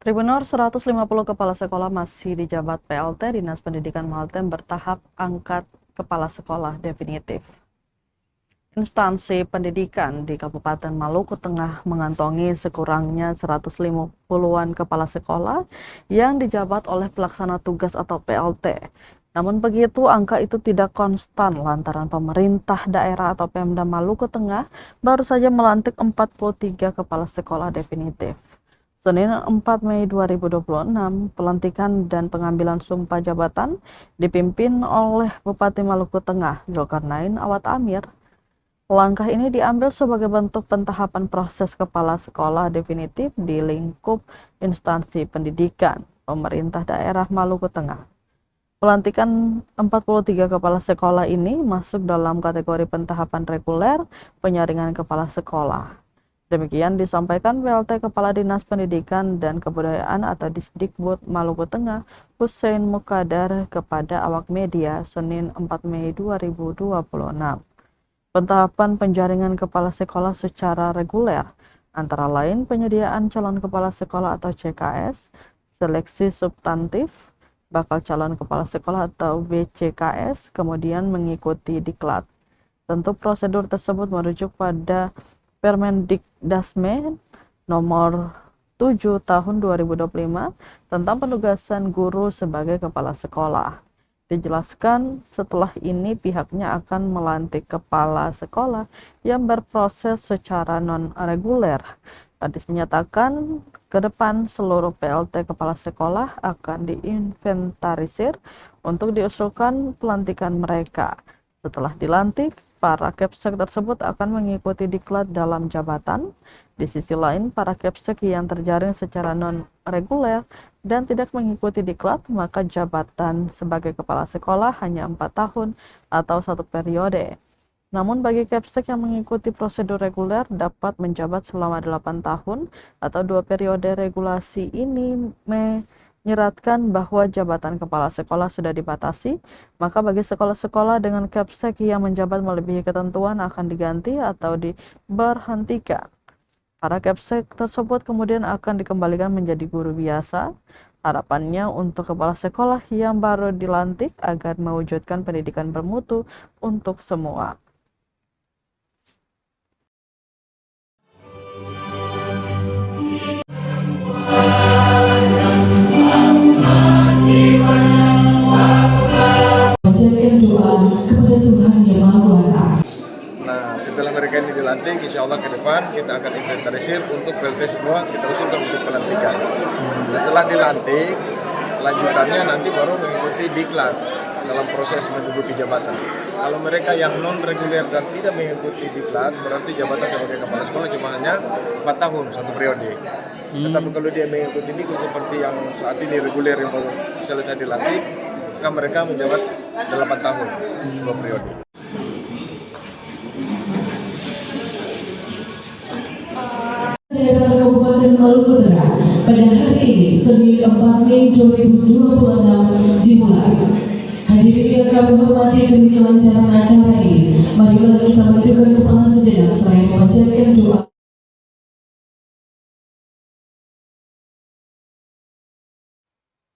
Tribunur 150 kepala sekolah masih dijabat PLT Dinas Pendidikan Maltem bertahap angkat kepala sekolah definitif. Instansi pendidikan di Kabupaten Maluku Tengah mengantongi sekurangnya 150-an kepala sekolah yang dijabat oleh pelaksana tugas atau PLT. Namun begitu, angka itu tidak konstan lantaran pemerintah daerah atau Pemda Maluku Tengah baru saja melantik 43 kepala sekolah definitif. Senin 4 Mei 2026, pelantikan dan pengambilan sumpah jabatan dipimpin oleh Bupati Maluku Tengah, Zulkarnain Awad Amir. Langkah ini diambil sebagai bentuk pentahapan proses kepala sekolah definitif di lingkup instansi pendidikan pemerintah daerah Maluku Tengah. Pelantikan 43 kepala sekolah ini masuk dalam kategori pentahapan reguler penyaringan kepala sekolah. Demikian disampaikan PLT Kepala Dinas Pendidikan dan Kebudayaan atau Disdikbud Maluku Tengah, Hussein Mukadar kepada awak media Senin 4 Mei 2026. Pentahapan penjaringan kepala sekolah secara reguler, antara lain penyediaan calon kepala sekolah atau CKS, seleksi substantif, bakal calon kepala sekolah atau BCKS, kemudian mengikuti diklat. Tentu prosedur tersebut merujuk pada Permendikdasmen nomor 7 tahun 2025 tentang penugasan guru sebagai kepala sekolah. Dijelaskan setelah ini pihaknya akan melantik kepala sekolah yang berproses secara non-reguler. Kadis menyatakan ke depan seluruh PLT kepala sekolah akan diinventarisir untuk diusulkan pelantikan mereka. Setelah dilantik, para Kepsek tersebut akan mengikuti diklat dalam jabatan. Di sisi lain, para Kepsek yang terjaring secara non-reguler dan tidak mengikuti diklat, maka jabatan sebagai kepala sekolah hanya 4 tahun atau 1 periode. Namun bagi Kepsek yang mengikuti prosedur reguler dapat menjabat selama 8 tahun atau 2 periode. Regulasi ini menyeratkan bahwa jabatan kepala sekolah sudah dibatasi, maka bagi sekolah-sekolah dengan Kepsek yang menjabat melebihi ketentuan akan diganti atau diberhentikan. Para Kepsek tersebut kemudian akan dikembalikan menjadi guru biasa. Harapannya untuk kepala sekolah yang baru dilantik agar mewujudkan pendidikan bermutu untuk semua. Panjatkan doa kepada Tuhan Yang Maha Kuasa. Nah, setelah mereka ini dilantik, insya Allah ke depan kita akan inventarisir untuk PLT semua, kita usulkan untuk pelantikan. Setelah dilantik, lanjutannya nanti baru mengikuti diklat dalam proses menduduki jabatan. Kalau mereka yang non-reguler dan tidak mengikuti diklat, berarti jabatan sebagai kepala sekolah cuma hanya 4 tahun, 1 periode. Tetapi kalau dia mengikuti diklat seperti yang saat ini reguler yang baru selesai dilantik, maka mereka menjabat 8 tahun, 2 periode. Daerah Kabupaten Maluku Tengah pada hari ini Senin 4 Mei 2026 dimulai. Hadirin yang kami hormati demi kelancaran acara ini, marilah kita menundukkan kepala sejenak selain memanjatkan doa.